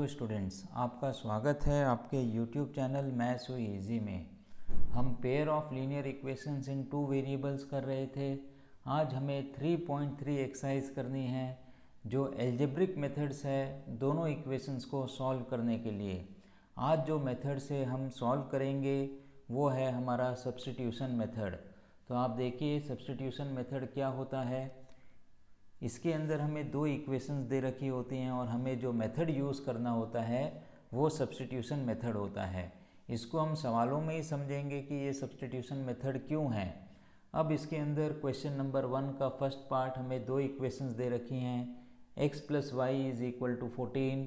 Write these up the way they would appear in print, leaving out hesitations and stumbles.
Hello students, आपका स्वागत है आपके यूट्यूब चैनल मैथ्स हुई इजी में। हम pair of linear equations in two variables कर रहे थे। आज हमें 3.3 एक्सरसाइज करनी है जो एल्जेब्रिक मेथड्स है दोनों इक्वेशंस को सॉल्व करने के लिए। आज जो मेथड से हम सॉल्व करेंगे वो है हमारा सब्स्टिट्यूशन मेथड। तो आप देखिए सब्स्टिट्यूशन मेथड क्या होता है। इसके अंदर हमें दो इक्वेशंस दे रखी होती हैं और हमें जो मेथड यूज़ करना होता है वो सब्स्टिट्यूशन मेथड होता है। इसको हम सवालों में ही समझेंगे कि ये सब्स्टिट्यूशन मेथड क्यों है। अब इसके अंदर क्वेश्चन नंबर 1 का फर्स्ट पार्ट हमें दो इक्वेशंस दे रखी हैं, x + y = 14।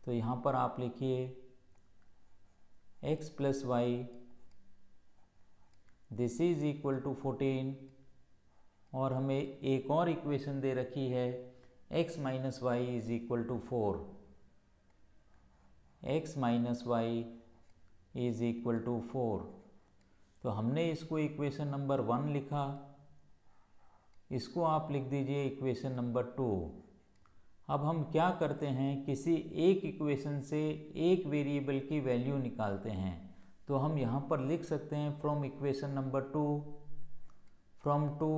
तो यहाँ पर आप लिखिए x + y this is equal to 14 और हमें एक और इक्वेशन दे रखी है x - y = 4। x - y = 4। तो हमने इसको इक्वेशन नंबर 1 लिखा, इसको आप लिख दीजिए इक्वेशन नंबर 2। अब हम क्या करते हैं, किसी एक इक्वेशन से एक वेरिएबल की वैल्यू निकालते हैं। तो हम यहाँ पर लिख सकते हैं फ्रॉम इक्वेशन नंबर 2, फ्रॉम 2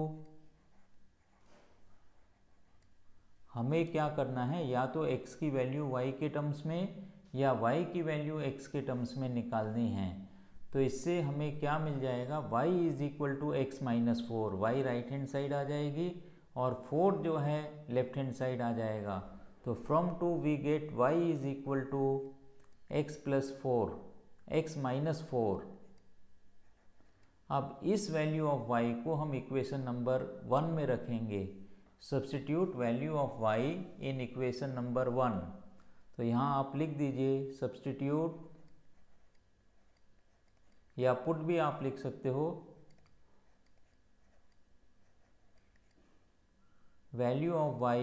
हमें क्या करना है, या तो x की वैल्यू y के टर्म्स में या y की वैल्यू x के टर्म्स में निकालनी है। तो इससे हमें क्या मिल जाएगा, y = x - 4, y right hand side आ जाएगी और 4 जो है लेफ्ट हैंड साइड आ जाएगा। तो from 2 we get y = x + 4, x - 4। अब इस वैल्यू ऑफ y को हम इक्वेशन नंबर 1 में रखेंगे। Substitute value of y in equation number 1। तो यहाँ आप लिख दीजिए सब्स्टिट्यूट, या पुट भी आप लिख सकते हो, value of y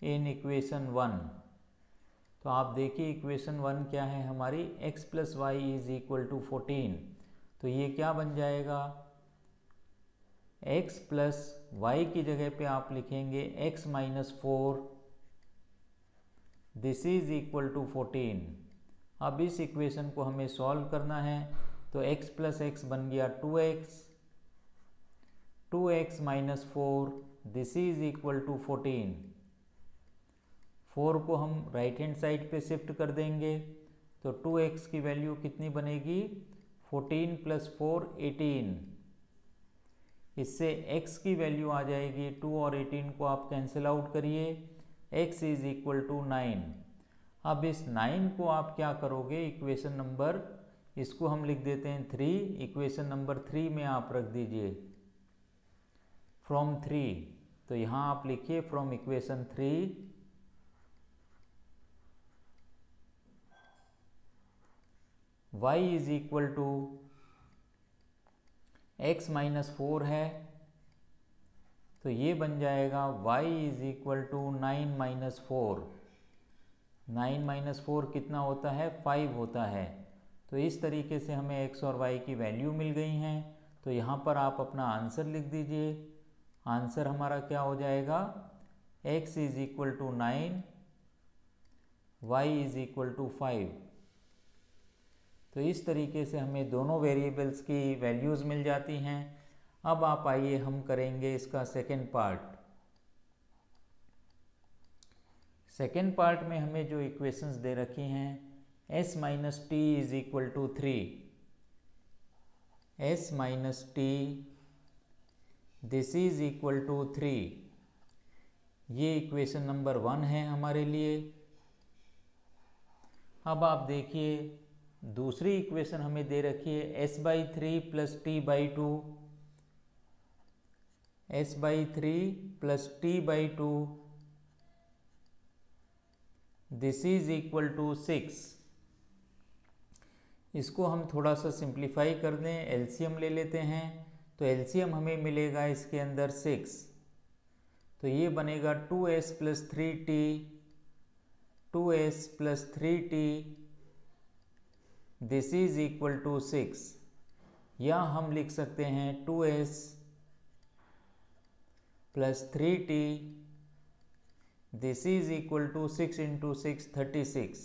in equation 1। तो आप देखिए इक्वेशन 1 क्या है हमारी, x + y = 14। तो ये क्या बन जाएगा, x + y की जगह पे आप लिखेंगे x - 4 this is equal to 14। अब इस इक्वेशन को हमें सॉल्व करना है। तो x + x बन गया 2x, 2x - 4 this is equal to 14। 4 को हम राइट हैंड साइड पे शिफ्ट कर देंगे तो 2x की वैल्यू कितनी बनेगी, 14 + 4 18। इससे x की वैल्यू आ जाएगी 2 और 18 को आप कैंसिल आउट करिए, x = 9। अब इस 9 को आप क्या करोगे, इक्वेशन नंबर, इसको हम लिख देते हैं 3, इक्वेशन नंबर 3 में आप रख दीजिए फ्रॉम 3। तो यहाँ आप लिखिए फ्रॉम इक्वेशन 3 y = x - 4 है, तो ये बन जाएगा y = 9 - 4। 9 - 4 कितना होता है, 5 होता है। तो इस तरीके से हमें x और y की वैल्यू मिल गई हैं। तो यहाँ पर आप अपना आंसर लिख दीजिए। आंसर हमारा क्या हो जाएगा, x = 9, y = 5। तो इस तरीके से हमें दोनों वेरिएबल्स की वैल्यूज़ मिल जाती हैं। अब आप आइए हम करेंगे इसका सेकेंड पार्ट। सेकेंड पार्ट में हमें जो इक्वेशंस दे रखी हैं, s - t = 3, s - t this is equal to 3। ये इक्वेशन नंबर 1 है हमारे लिए। अब आप देखिए दूसरी इक्वेशन हमें दे रखी है s/3 + t/2, s/3 + t/2 this is equal to 6। इसको हम थोड़ा सा सिंप्लीफाई कर दें, एलसीएम ले लेते हैं। तो एलसीएम हमें मिलेगा इसके अंदर 6। तो ये बनेगा 2s + 3t, 2s + 3t this is equal to 6। या हम लिख सकते हैं 2s plus 3t, this is equal to 6 into 6 36।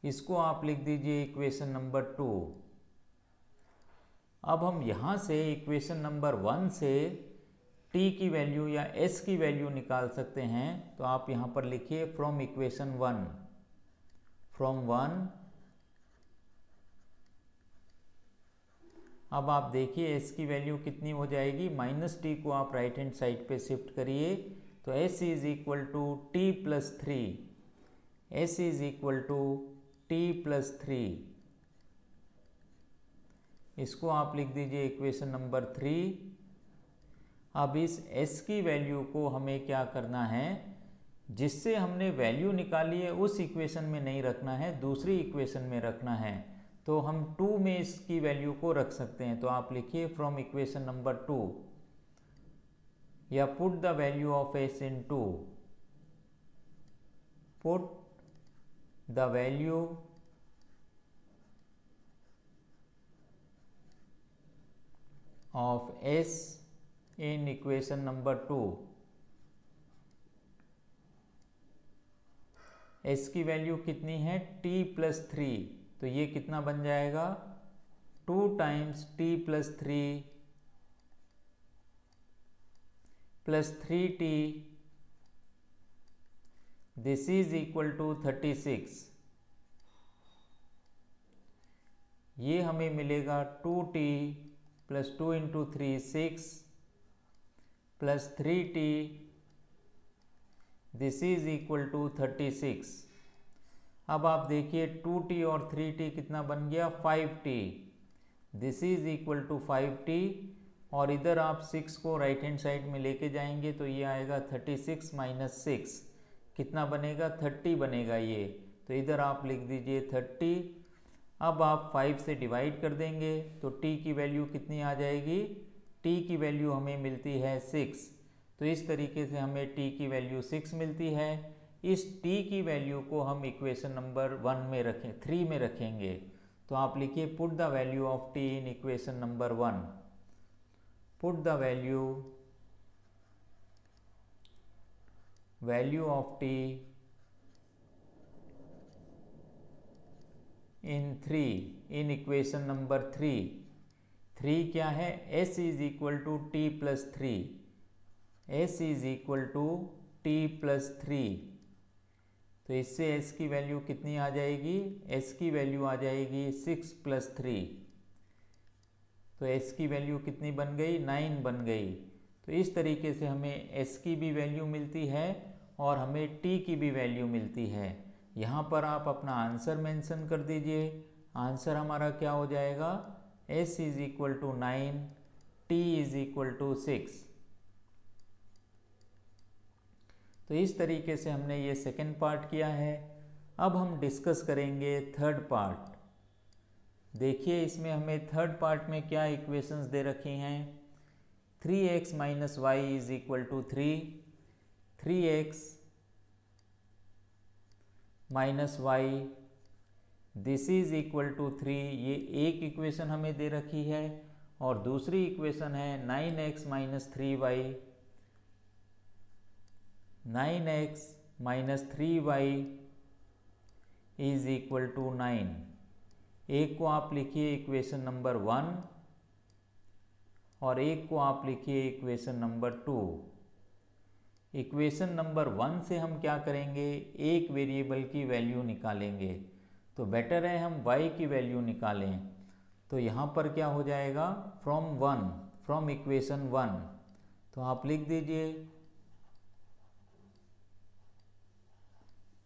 इसको आप लिख दीजिए इक्वेशन नंबर 2। अब हम यहाँ से इक्वेशन नंबर 1 से t की वैल्यू या s की वैल्यू निकाल सकते हैं। तो आप यहाँ पर लिखिए फ्रॉम इक्वेशन 1, फ्रॉम 1। अब आप देखिए s की वैल्यू कितनी हो जाएगी, माइनस टी को आप राइट हैंड साइड पे शिफ्ट करिए तो s is equal to t plus 3, s is equal to t plus 3। इसको आप लिख दीजिए इक्वेशन नंबर 3। अब इस s की वैल्यू को हमें क्या करना है, जिससे हमने वैल्यू निकाली है उस इक्वेशन में नहीं रखना है, दूसरी इक्वेशन में रखना है। तो हम 2 में इसकी वैल्यू को रख सकते हैं। तो आप लिखिए फ्रॉम इक्वेशन नंबर 2 या put the value of s in 2, put the value of s in equation number 2। s की वैल्यू कितनी है, t प्लस 3। तो ये कितना बन जाएगा, 2 times t plus 3 plus 3t, this is equal to 36। ये हमें मिलेगा 2t plus 2 into 3 6 plus 3t, this is equal to 36। अब आप देखिए 2t और 3t कितना बन गया, 5t, this is equal to 5t। और इधर आप 6 को राइट हैंड साइड में लेके जाएंगे तो ये आएगा 36 माइनस 6, कितना बनेगा, 30 बनेगा ये। तो इधर आप लिख दीजिए 30। अब आप 5 से डिवाइड कर देंगे तो t की वैल्यू कितनी आ जाएगी, t की वैल्यू हमें मिलती है 6। तो इस तरीके से हमें t की वैल्यू 6 मिलती है। इस t की वैल्यू को हम इक्वेशन नंबर 1 में रखें, 3 में रखेंगे। तो आप लिखिए put the value of t in equation number 1, put the value of t in 3, in equation number 3। 3 क्या है, s is equal to t plus 3, s is equal to t plus 3। तो इससे s की वैल्यू कितनी आ जाएगी, s की value आ जाएगी 6 प्लस 3। तो s की वैल्यू कितनी बन गई, 9 बन गई। तो इस तरीके से हमें s की भी वैल्यू मिलती है और हमें t की भी वैल्यू मिलती है। यहाँ पर आप अपना आंसर मेंशन कर दीजिए। आंसर हमारा क्या हो जाएगा, s is equal to 9, t is equal to 6। तो इस तरीके से हमने ये सेकेंड पार्ट किया है। अब हम डिस्कस करेंगे थर्ड पार्ट। देखिए इसमें हमें थर्ड पार्ट में क्या इक्वेशंस दे रखी हैं। 3x minus y is equal to 3, 3x minus y, this is equal to 3। ये एक इक्वेशन हमें दे रखी है और दूसरी इक्वेशन है 9x minus 3y, 9x minus 3y is equal to 9। एक को आप लिखिए इक्वेशन नंबर 1 और एक को आप लिखिए इक्वेशन नंबर 2। इक्वेशन नंबर 1 से हम क्या करेंगे, एक वेरिएबल की वैल्यू निकालेंगे। तो बेटर है हम y की वैल्यू निकालें। तो यहाँ पर क्या हो जाएगा, फ्रॉम इक्वेशन 1। तो आप लिख दीजिए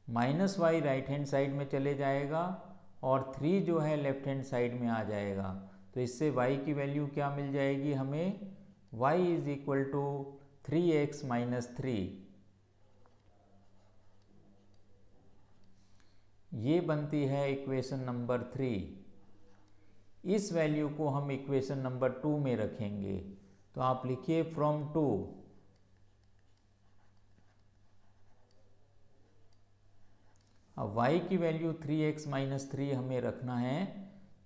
minus y right hand side में चले जाएगा और 3 जो है लेफ्ट हैंड साइड में आ जाएगा। तो इससे y की वैल्यू क्या मिल जाएगी हमें, y is equal to 3x minus 3। ये बनती है इक्वेशन नंबर 3। इस वैल्यू को हम इक्वेशन नंबर 2 में रखेंगे। तो आप लिखिए फ्रॉम 2, अब y की वैल्यू 3x माइनस 3 हमें रखना है।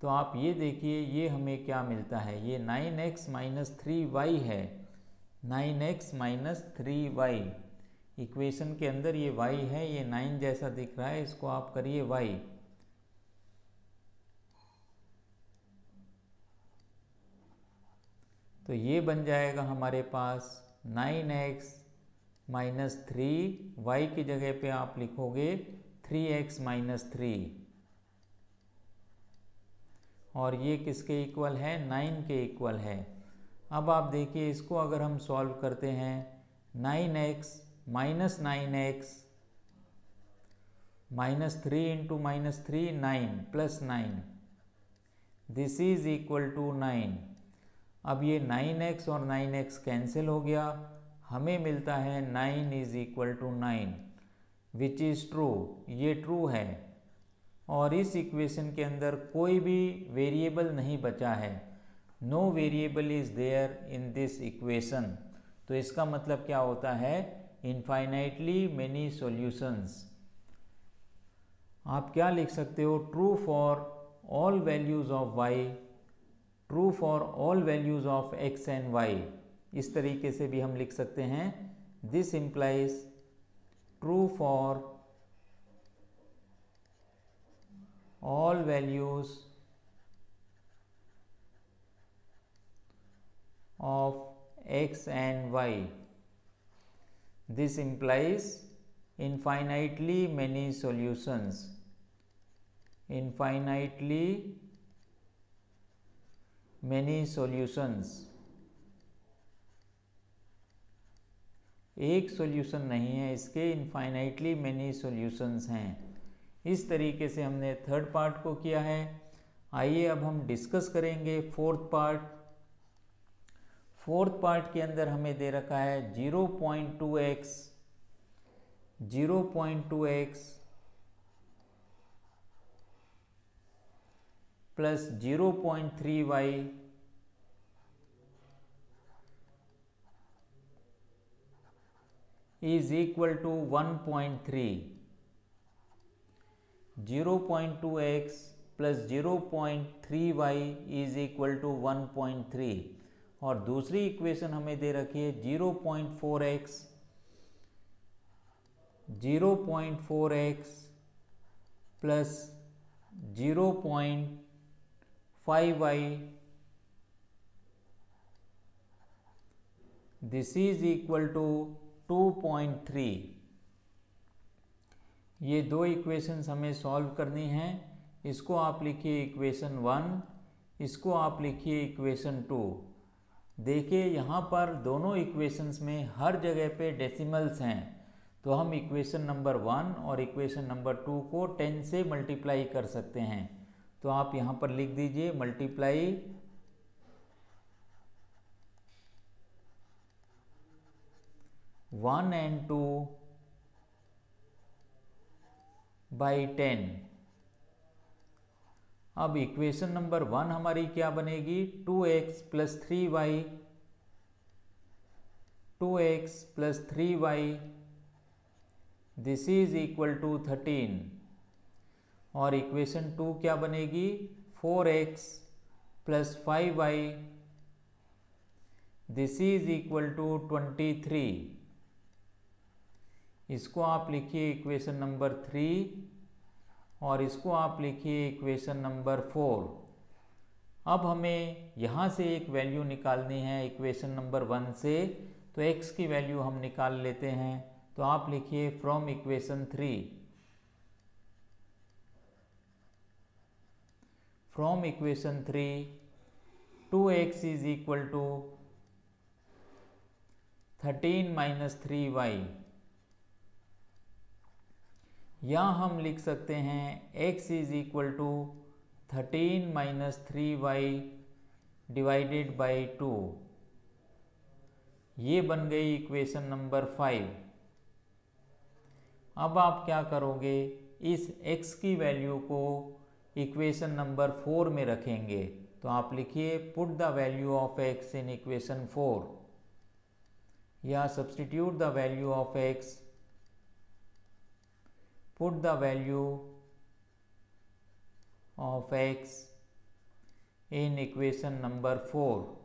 तो आप ये देखिए ये हमें क्या मिलता है, ये 9x माइनस 3y है। 9x minus 3y। इक्वेशन के अंदर ये y है, ये 9 जैसा दिख रहा है, इसको आप करिए y। तो ये बन जाएगा हमारे पास 9x माइनस 3, y की जगह पे आप लिखोगे 3x माइनस 3, और ये किसके इक्वल है, 9 के इक्वल है। अब आप देखिए इसको अगर हम सॉल्व करते हैं, 9x minus 9x minus 3 into minus 3 9 plus 9, this is equal to 9। अब ये 9x और 9x कैंसिल हो गया, हमें मिलता है 9 is equal to 9, which is true, ये ट्रू है। और इस इक्वेशन के अंदर कोई भी वेरिएबल नहीं बचा है, no variable is there in this equation. तो इसका मतलब क्या होता है, इनफाइनाइटली मेनी सॉल्यूशंस। आप क्या लिख सकते हो, true for all values of y, true for all values of x and y। इस तरीके से भी हम लिख सकते हैं, this implies true for all values of x and y. This implies infinitely many solutions. Infinitely many solutions. एक solution नहीं है इसके, इनफाइनाइटली मेनी सॉल्यूशंस हैं। इस तरीके से हमने थर्ड पार्ट को किया है। आइए अब हम डिस्कस करेंगे फोर्थ पार्ट। फोर्थ पार्ट के अंदर हमें दे रखा है 0.2x plus 0.3y is equal to 1.3। 0.2x plus 0.3y is equal to 1.3। और दूसरी इक्वेशन हमें दे रखी है 0.4x plus 0.5y, this is equal to 2.3। ये दो इक्वेशंस हमें सॉल्व करनी हैं। इसको आप लिखिए इक्वेशन 1, इसको आप लिखिए इक्वेशन 2। देखिए यहाँ पर दोनों इक्वेशंस में हर जगह पे डेसिमल्स हैं, तो हम इक्वेशन नंबर 1 और इक्वेशन नंबर 2 को 10 से मल्टीप्लाई कर सकते हैं। तो आप यहाँ पर लिख दीजिए मल्टीप्लाई 1 and 2 बाई 10। अब इक्वेशन नंबर 1 हमारी क्या बनेगी, 2x plus 3y, this is equal to 13। और इक्वेशन 2 क्या बनेगी, 4x plus 5y, this is equal to 23। इसको आप लिखिए इक्वेशन नंबर 3 और इसको आप लिखिए इक्वेशन नंबर 4। अब हमें यहाँ से एक वैल्यू निकालनी है इक्वेशन नंबर 1 से, तो x की वैल्यू हम निकाल लेते हैं। तो आप लिखिए from equation 3, from equation 3 2x is equal to 13 minus 3y, या हम लिख सकते हैं x is equal to 13 minus 3y divided by 2। ये बन गई इक्वेशन नंबर 5। अब आप क्या करोगे, इस x की वैल्यू को इक्वेशन नंबर 4 में रखेंगे। तो आप लिखिए put the value of x in equation 4, या substitute the value of x, put the value of x in equation number 4।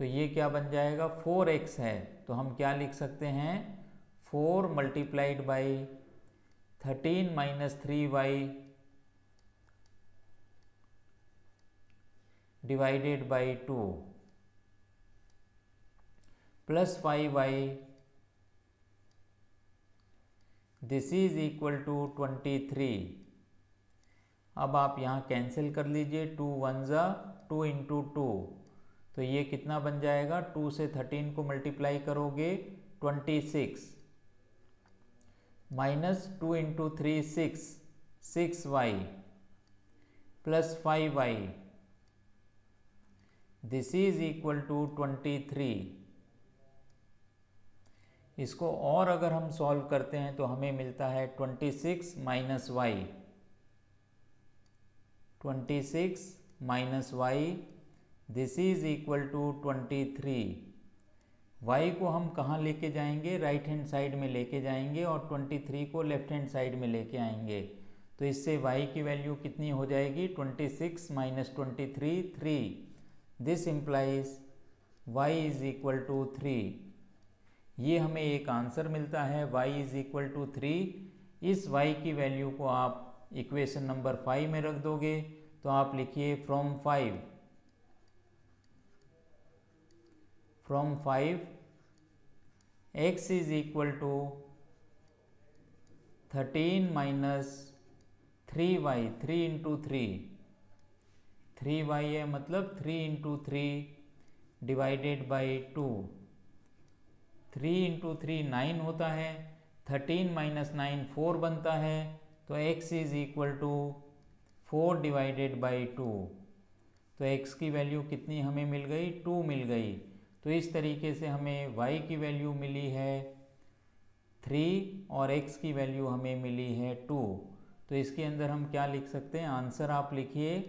तो ये क्या बन जाएगा, 4x है, तो हम क्या लिख सकते हैं, 4 multiplied by 13 minus 3y divided by 2 plus 5y, this is equal to 23। अब आप यहाँ कैंसिल कर लीजिए, 2 1 ज़ा 2 इंटू 2, तो ये कितना बन जाएगा, 2 से 13 को मल्टीप्लाई करोगे 26 minus 2 into 3 6y plus 5y, this is equal to 23। इसको और अगर हम सॉल्व करते हैं तो हमें मिलता है 26 minus y, 26 minus y, this is equal to 23। y को हम कहाँ लेके जाएंगे, राइट हैंड साइड में लेके जाएंगे और 23 को लेफ्ट हैंड साइड में लेके आएंगे। तो इससे y की वैल्यू कितनी हो जाएगी, 26 minus 23 3, this implies y is equal to 3। ये हमें एक आंसर मिलता है, y इज इक्वल टू 3। इस y की वैल्यू को आप इक्वेशन नंबर 5 में रख दोगे, तो आप लिखिए from 5 x is equal to 13 minus 3y, 3 into 3y है, मतलब 3 इंटू 3 डिवाइडेड बाई 2, 3 इंटू 3 9 होता है, 13 माइनस 9 4 बनता है, तो x is equal to 4 divided by 2। तो x की वैल्यू कितनी हमें मिल गई, 2 मिल गई। तो इस तरीके से हमें y की वैल्यू मिली है 3 और x की वैल्यू हमें मिली है 2। तो इसके अंदर हम क्या लिख सकते हैं, आंसर आप लिखिए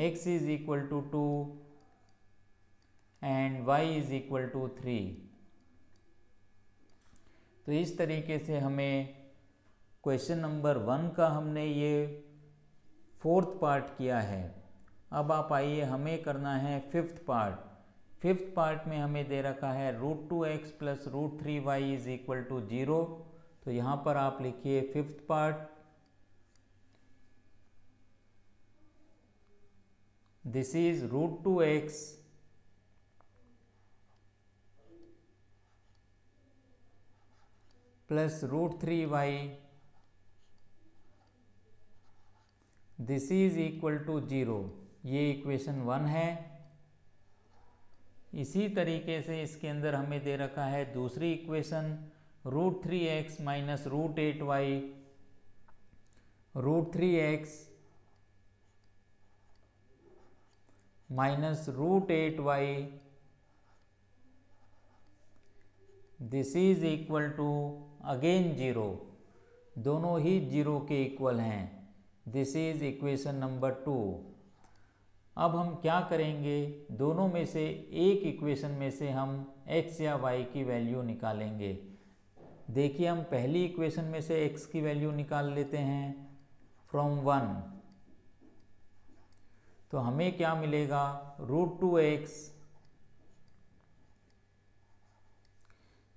x is equal to 2 and y is equal to 3। तो इस तरीके से हमें क्वेश्चन नंबर 1 का हमने ये 4th पार्ट किया है। अब आप आइए, हमें करना है 5th पार्ट। 5th पार्ट में हमें दे रखा है √2x plus √3y is equal to 0। तो यहाँ पर आप लिखिए 5th part, this is √2x plus √3y, this is equal to 0। ये इक्वेशन 1 है। इसी तरीके से इसके अंदर हमें दे रखा है दूसरी equation √3x minus √8y, √3x minus √8y, this is equal to again 0। दोनों ही 0 के इक्वल हैं। This is equation number 2। अब हम क्या करेंगे, दोनों में से एक इक्वेशन में से हम x या y की वैल्यू निकालेंगे। देखिए, हम पहली इक्वेशन में से x की वैल्यू निकाल लेते हैं फ्रॉम 1। तो हमें क्या मिलेगा, √2x,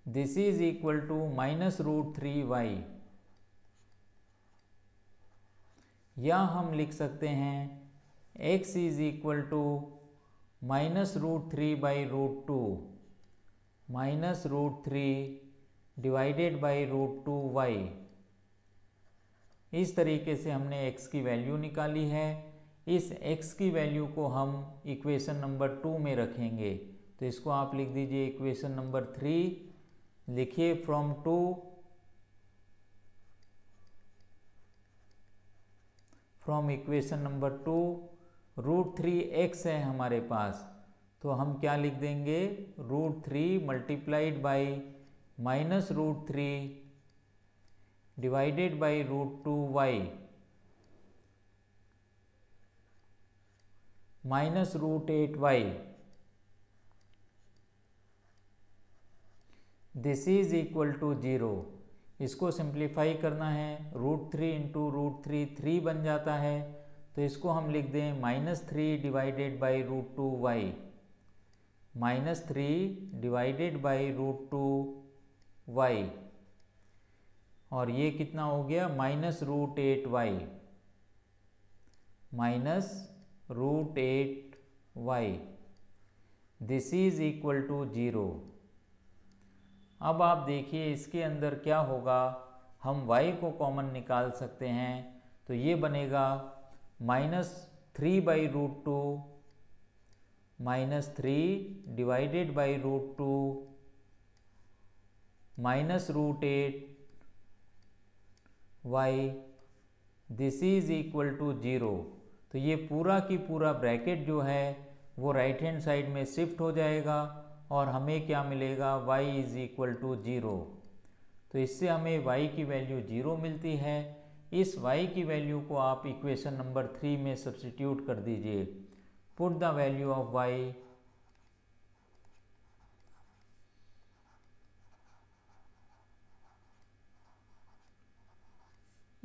this is equal to minus √3y, या हम लिख सकते हैं x is equal to minus √3 by √2, minus √3 divided by √2y। इस तरीके से हमने x की वैल्यू निकाली है। इस x की वैल्यू को हम इक्वेशन नंबर 2 में रखेंगे। तो इसको आप लिख दीजिए इक्वेशन नंबर 3। लिखिए from 2 from equation number 2 √3x है हमारे पास, तो हम क्या लिख देंगे, √3 multiplied by minus √3 divided by √2y minus √8y, this is equal to 0। इसको सिंप्लीफाई करना है, √3 इंटू √3 3 बन जाता है, तो इसको हम लिख दें -3 divided by √2y, -3 divided by √2y, और ये कितना हो गया -√8y, -√8y, this is equal to 0। अब आप देखिए इसके अंदर क्या होगा, हम y को कॉमन निकाल सकते हैं, तो ये बनेगा -3 by √2 -3 divided by √2 -√8y, this is equal to 0। तो ये पूरा की पूरा ब्रैकेट जो है वो राइट हैंड साइड में शिफ्ट हो जाएगा और हमें क्या मिलेगा, y इज इक्वल टू 0। तो इससे हमें y की वैल्यू 0 मिलती है। इस y की वैल्यू को आप इक्वेशन नंबर 3 में सब्स्टिट्यूट कर दीजिए। Put the value of y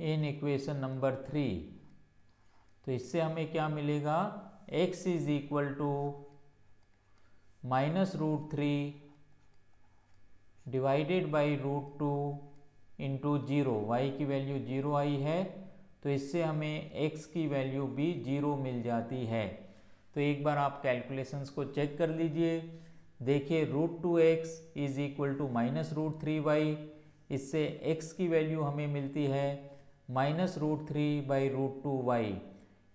in equation number 3। तो इससे हमें क्या मिलेगा, x is equal to -√3 divided by √2 into 0, y की वैल्यू 0 आई है, तो इससे हमें x की वैल्यू भी 0 मिल जाती है। तो एक बार आप कैलकुलेशंस को चेक कर लीजिए। देखिए √2x is equal to -√3y, इससे x की वैल्यू हमें मिलती है -√3 बाई √2y।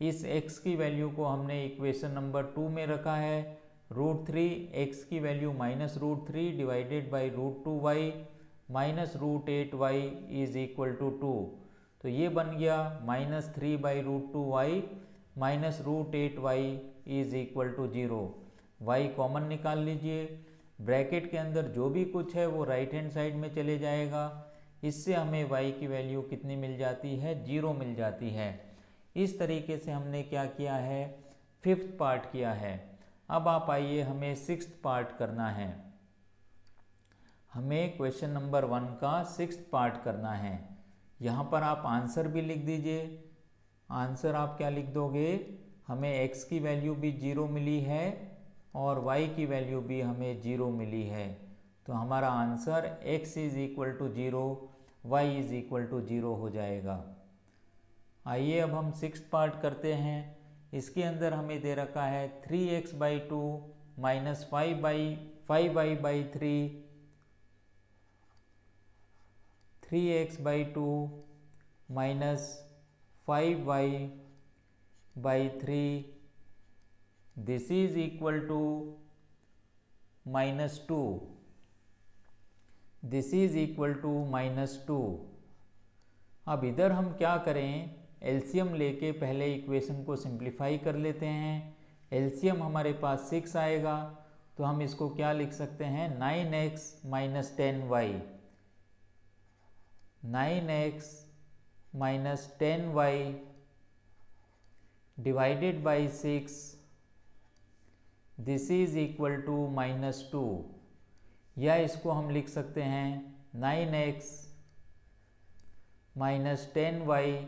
इस x की वैल्यू को हमने इक्वेशन नंबर 2 में रखा है। √3 x की value -√3 divided by √2y -√8y is equal to 2। तो ये बन गया -3 by √2y -√8y is equal to 0। y common निकाल लीजिए, ब्रैकेट के अंदर जो भी कुछ है वो राइट हैंड साइड में चले जाएगा। इससे हमें y की वैल्यू कितनी मिल जाती है, 0 मिल जाती है। इस तरीके से हमने क्या किया है, 5th पार्ट किया है। अब आप आइए हमें 6th पार्ट करना है। हमें क्वेश्चन नंबर 1 का 6th पार्ट करना है। यहाँ पर आप आंसर भी लिख दीजिए। आंसर आप क्या लिख दोगे, हमें x की वैल्यू भी 0 मिली है और y की वैल्यू भी हमें 0 मिली है। तो हमारा answer x is equal to 0, y is equal to 0 हो जाएगा। आइए अब हम 6th पार्ट करते हैं। इसके अंदर हमें दे रखा है 3x by 2 minus 5y by 3, 3x by 2 minus 5y by 3, this is equal to -2, this is equal to -2। अब इधर हम क्या करें, एलसीएम लेके पहले इक्वेशन को सिंप्लीफाई कर लेते हैं। एलसीएम हमारे पास 6 आएगा, तो हम इसको क्या लिख सकते हैं, 9x minus 10y, 9x minus 10y divided by 6, this is equal to -2। या इसको हम लिख सकते हैं 9x minus 10y,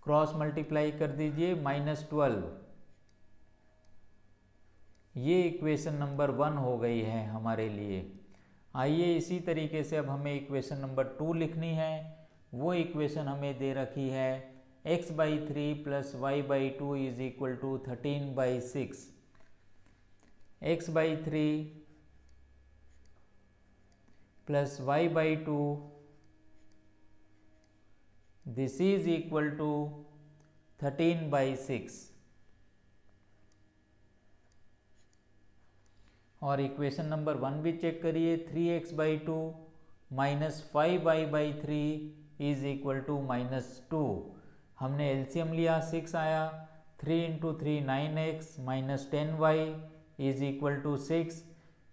cross multiply कर दीजिए -12। ये इक्वेशन नंबर 1 हो गई है हमारे लिए। आइए इसी तरीके से अब हमें इक्वेशन नंबर 2 लिखनी है। वो इक्वेशन हमें दे रखी है x by 3 plus y by 2 is equal to 13 by 6, x by 3 plus y by 2, this is equal to 13 by 6। और इक्वेशन नंबर 1 भी चेक करिए, 3x by 2 minus 5y by 3 is equal to -2। हमने LCM लिया, 6 आया, 3 into 3 9x minus 10y is equal to 6।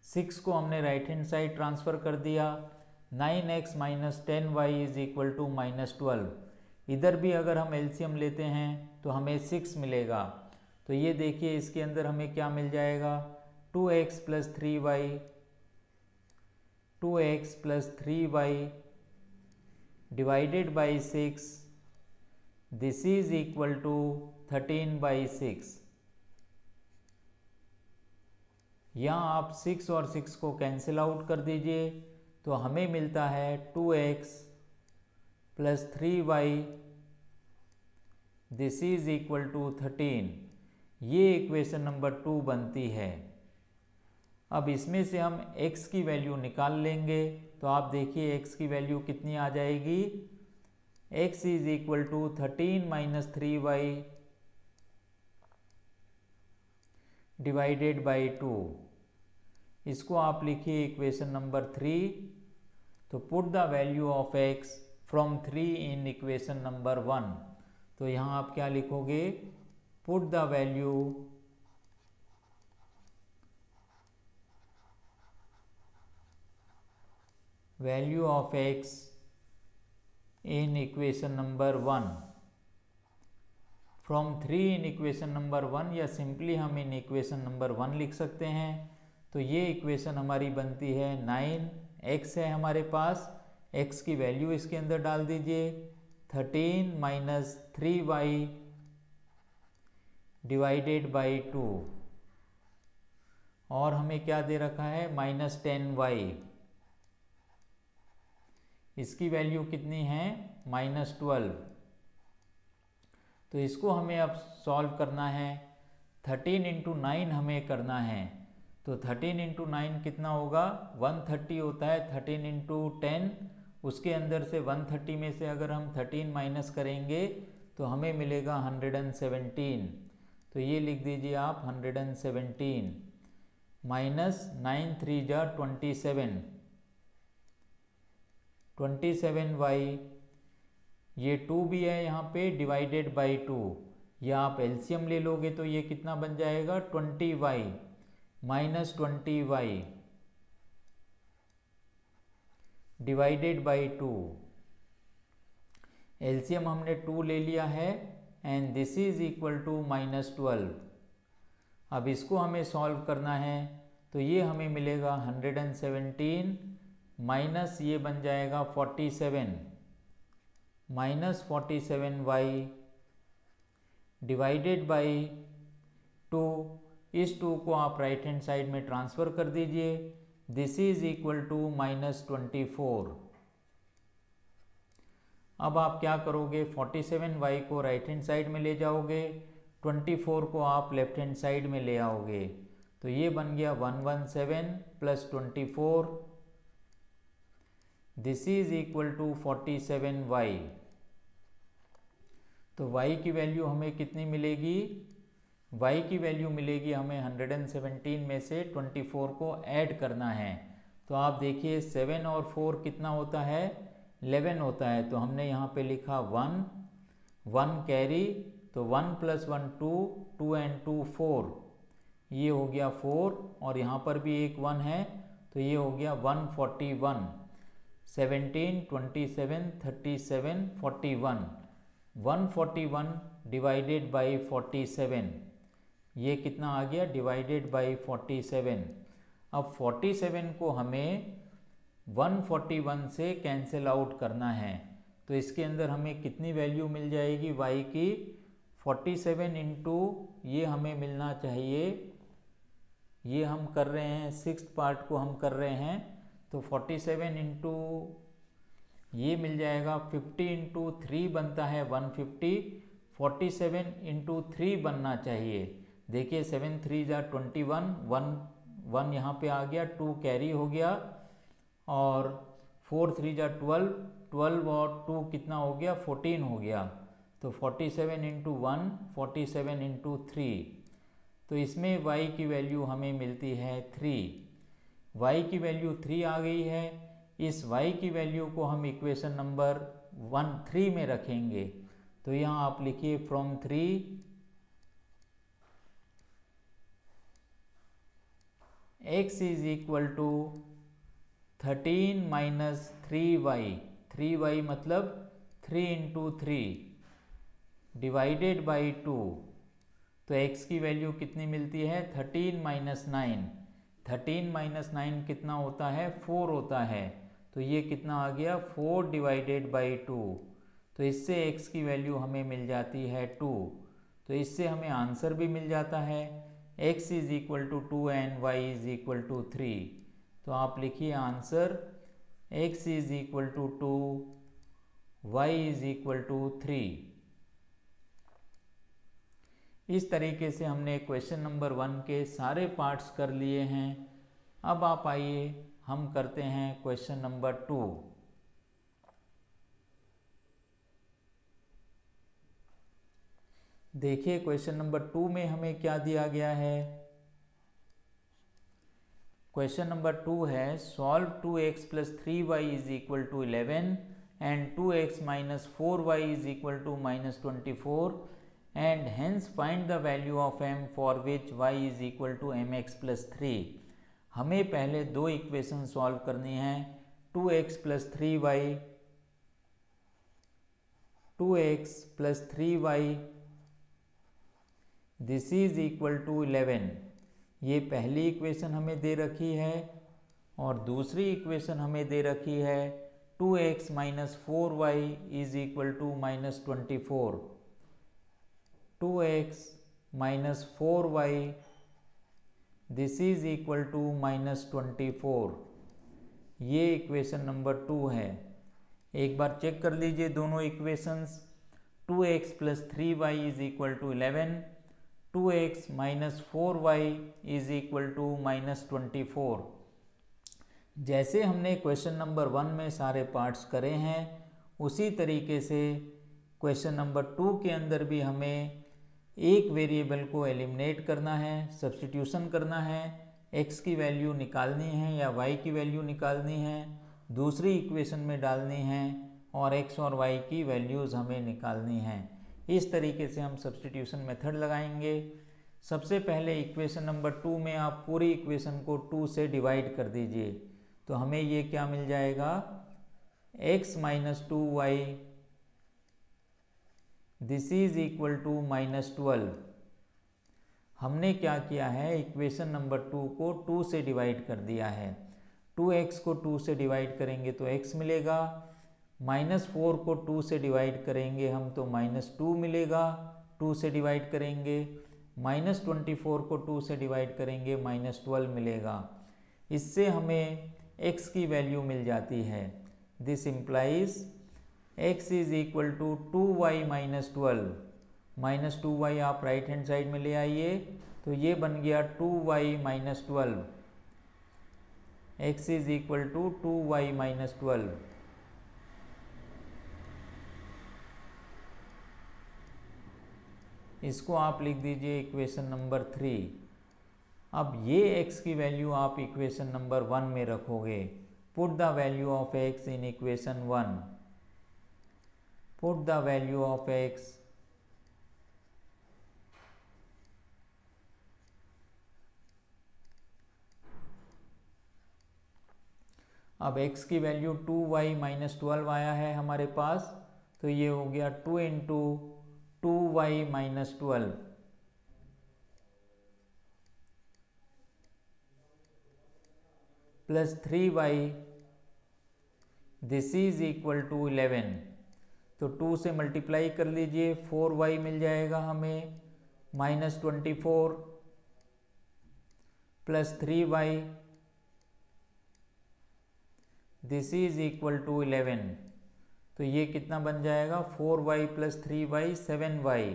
6 को हमने right hand side transfer कर दिया, 9x minus 10y is equal to -12। इधर भी अगर हम एलसीएम लेते हैं तो हमें 6 मिलेगा। तो ये देखिए इसके अंदर हमें क्या मिल जाएगा, 2x plus 3y, 2x plus 3y divided by 6, this is equal to 13/6। यहाँ आप 6 और 6 को कैंसिल आउट कर दीजिए तो हमें मिलता है 2x plus 3y, this is equal to 13। ये इक्वेशन नंबर 2 बनती है। अब इसमें से हम x की वैल्यू निकाल लेंगे तो आप देखिए x की वैल्यू कितनी आ जाएगी। x is equal to 13 minus 3y divided by 2। इसको आप लिखिए इक्वेशन नंबर 3। तो put the value of x from 3 in equation number 1। तो यहाँ आप क्या लिखोगे, put the value of x in equation number 1 from 3 in equation number 1, या सिंपली हम इन इक्वेशन नंबर 1 लिख सकते हैं। तो ये इक्वेशन हमारी बनती है 9x है हमारे पास, x की वैल्यू इसके अंदर डाल दीजिए 13 माइनस 3y डिवाइडेड बाई 2, और हमें क्या दे रखा है माइनस 10y। इसकी वैल्यू कितनी है माइनस 12। तो इसको हमें अब सॉल्व करना है। 13 इंटू 9 हमें करना है। तो 13 इंटू 9 कितना होगा, 130 होता है। 13 इंटू 10, उसके अंदर से 130 में से अगर हम 13 माइनस करेंगे तो हमें मिलेगा 117। तो ये लिख दीजिए आप 117 माइनस 9 3 जा 27y, ये 2 भी है यहाँ पे, डिवाइडेड बाई 2। या आप एलसीएम ले लोगे तो ये कितना बन जाएगा 20y minus 20y divided by 2। LCM हमने 2 ले लिया है and this is equal to minus 12। अब इसको हमें सॉल्व करना है तो ये हमें मिलेगा 117 माइनस ये बन जाएगा 47 माइनस 47y डिवाइडेड बाई 2। इस 2 को आप राइट हैंड साइड में ट्रांसफ़र कर दीजिए। This is equal to minus 24। अब आप क्या करोगे, 47y को राइट हैंड साइड में ले जाओगे, 24 को आप लेफ्ट हैंड साइड में ले आओगे। तो ये बन गया 117 plus 24, this is equal to 47y। तो y की वैल्यू हमें कितनी मिलेगी, y की वैल्यू मिलेगी हमें 117 में से 24 को ऐड करना है। तो आप देखिए 7 और 4 कितना होता है, 11 होता है। तो हमने यहाँ पे लिखा 1 कैरी, तो 1 प्लस 1 2, 2 एंड 2 4, ये हो गया 4, और यहाँ पर भी एक 1 है तो ये हो गया 141। 17 27 37 41, 141 डिवाइडेड बाई 47, ये कितना आ गया डिवाइडेड बाई 47। अब 47 को हमें 141 से कैंसिल आउट करना है। तो इसके अंदर हमें कितनी वैल्यू मिल जाएगी y की, 47 इंटू ये हमें मिलना चाहिए, ये हम कर रहे हैं 6th पार्ट को हम कर रहे हैं। तो 47 इंटू ये मिल जाएगा 50 इंटू 3 बनता है 150, 47 इंटू 3 बनना चाहिए। देखिए 7 3 जा 21, 1 यहाँ पे आ गया, 2 कैरी हो गया, और 4 3 जा 12, 12 और 2 कितना हो गया 14 हो गया। तो 47 इंटू 1, 47 इंटू 3, तो इसमें y की वैल्यू हमें मिलती है 3। y की वैल्यू 3 आ गई है। इस y की वैल्यू को हम इक्वेशन नंबर 3 में रखेंगे। तो यहाँ आप लिखिए from 3 x is equal to 13 minus 3y, 3y मतलब 3 इंटू 3 डिवाइडेड बाई 2। तो x की वैल्यू कितनी मिलती है 13 माइनस 9, 13 माइनस 9 कितना होता है 4 होता है। तो ये कितना आ गया 4 डिवाइडेड बाई 2। तो इससे x की वैल्यू हमें मिल जाती है 2। तो इससे हमें आंसर भी मिल जाता है x is equal to 2 and y is equal to 3। तो आप लिखिए answer x is equal to 2, y is equal to 3। इस तरीके से हमने क्वेश्चन नंबर 1 के सारे पार्ट्स कर लिए हैं। अब आप आइए हम करते हैं क्वेश्चन नंबर 2। देखिए क्वेश्चन नंबर 2 में हमें क्या दिया गया है। क्वेश्चन नंबर 2 है solve 2x plus 3y is equal to 11 and 2x minus 4y is equal to minus 24 and hence find the value of m for which y is equal to mx plus 3। हमें पहले दो equation solve करनी है। 2x plus 3y, 2x plus 3y this is equal to 11। ये पहली equation हमें दे रखी है और दूसरी इक्वेशन हमें दे रखी है 2x minus 4y is equal to minus 24। 2x minus 4y this is equal to minus 24। ये इक्वेशन नंबर 2 है। एक बार चेक कर लीजिए दोनों equations. 2x plus 3y is equal to 11, 2x minus 4y is equal to minus 24। जैसे हमने question number 1 में सारे पार्ट्स करे हैं उसी तरीके से क्वेश्चन नंबर 2 के अंदर भी हमें एक वेरिएबल को एलिमिनेट करना है, सब्स्टिट्यूशन करना है, x की वैल्यू निकालनी है या y की वैल्यू निकालनी है, दूसरी इक्वेशन में डालनी है और x और y की वैल्यूज़ हमें निकालनी है। इस तरीके से हम सब्स्टिट्यूशन मेथड लगाएंगे। सबसे पहले इक्वेशन नंबर 2 में आप पूरी इक्वेशन को 2 से डिवाइड कर दीजिए। तो हमें ये क्या मिल जाएगा, x minus 2y this is equal to minus 12। हमने क्या किया है, इक्वेशन नंबर 2 को 2 से डिवाइड कर दिया है। 2x को 2 से डिवाइड करेंगे तो x मिलेगा, माइनस 4 को 2 से डिवाइड करेंगे हम तो माइनस 2 मिलेगा, 2 से डिवाइड करेंगे, माइनस 24 को 2 से डिवाइड करेंगे माइनस 12 मिलेगा। इससे हमें x की वैल्यू मिल जाती है। This implies x is equal to 2y minus 12। Minus 2y आप राइट हैंड साइड में ले आइए तो ये बन गया 2y minus 12। x is equal to 2y minus 12। इसको आप लिख दीजिए इक्वेशन नंबर 3। अब ये x की वैल्यू आप इक्वेशन नंबर 1 में रखोगे। Put the value of x in equation 1। Put the value of x अब x की वैल्यू 2y माइनस 12 आया है हमारे पास, तो ये हो गया 2 into 2y minus 12 plus 3y this is equal to 11। तो 2 से मल्टीप्लाई कर लीजिए, 4y मिल जाएगा हमें, minus 24 plus 3y this is equal to 11। तो ये कितना बन जाएगा, 4y plus 3y 7y।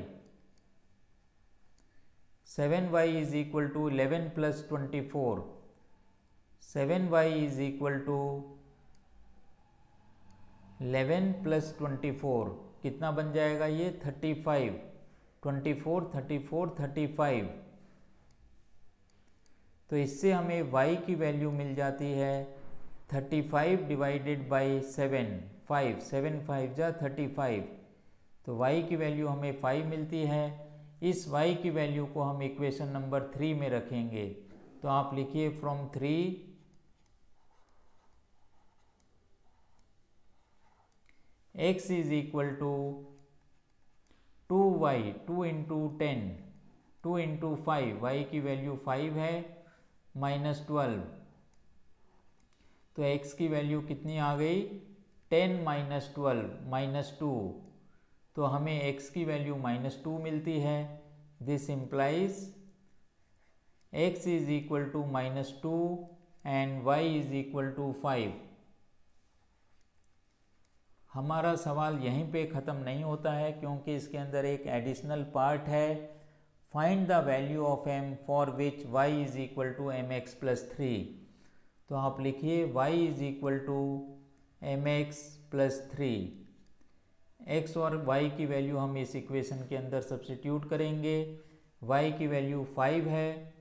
7y is equal to 11 plus 24। 7y is equal to 11 plus 24 कितना बन जाएगा, ये 35। 24 34 35। तो इससे हमें y की वैल्यू मिल जाती है 35 डिवाइडेड बाई 7, 5, 7 5 जा 35। तो y की वैल्यू हमें 5 मिलती है। इस y की वैल्यू को हम इक्वेशन नंबर 3 में रखेंगे। तो आप लिखिए from 3 x is equal to 2y, 2 into 10, 2 into 5, y की वैल्यू 5 है, माइनस 12। तो x की वैल्यू कितनी आ गई, 10 माइनस 12 माइनस 2। तो हमें x की वैल्यू -2 मिलती है। This implies x is equal to -2 and y is equal to 5। हमारा सवाल यहीं पे ख़त्म नहीं होता है, क्योंकि इसके अंदर एक एडिशनल पार्ट है, find the value of m for which y is equal to mx plus 3। तो आप लिखिए y is equal to mx plus 3। x और y की वैल्यू हम इस इक्वेशन के अंदर सब्स्टिट्यूट करेंगे। y की वैल्यू 5 है,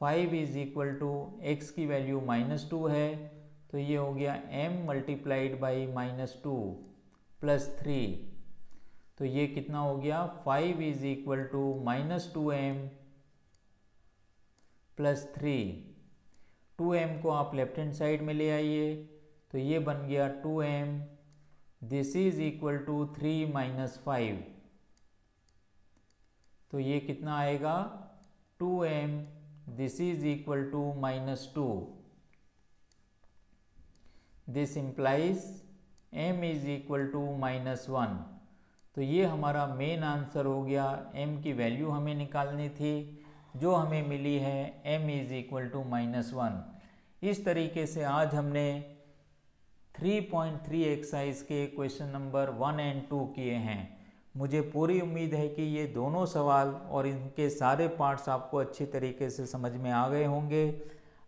5 इज इक्वल टू x की वैल्यू -2 है, तो ये हो गया m मल्टीप्लाइड बाई -2 प्लस 3। तो ये कितना हो गया, 5 is equal to -2m plus 3। 2m को आप लेफ्ट हैंड साइड में ले आइए, तो ये बन गया 2m। This is equal to 3 minus 5, तो ये कितना आएगा 2m। This is equal to -2। This implies m is equal to -1। तो ये हमारा मेन आंसर हो गया। m की वैल्यू हमें निकालनी थी, जो हमें मिली है m इज इक्वल टू -1। इस तरीके से आज हमने 3.3 एक्सरसाइज के क्वेश्चन नंबर 1 एंड 2 किए हैं। मुझे पूरी उम्मीद है कि ये दोनों सवाल और इनके सारे पार्ट्स आपको अच्छी तरीके से समझ में आ गए होंगे।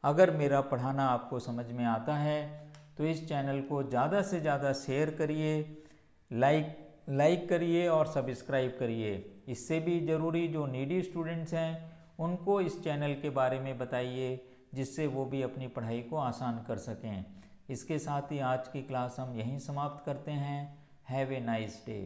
अगर मेरा पढ़ाना आपको समझ में आता है तो इस चैनल को ज़्यादा से ज़्यादा शेयर करिए, लाइक करिए और सब्सक्राइब करिए। इससे भी ज़रूरी जो नीडी स्टूडेंट्स हैं उनको इस चैनल के बारे में बताइए, जिससे वो भी अपनी पढ़ाई को आसान कर सकें। इसके साथ ही आज की क्लास हम यहीं समाप्त करते हैं। Have a nice day.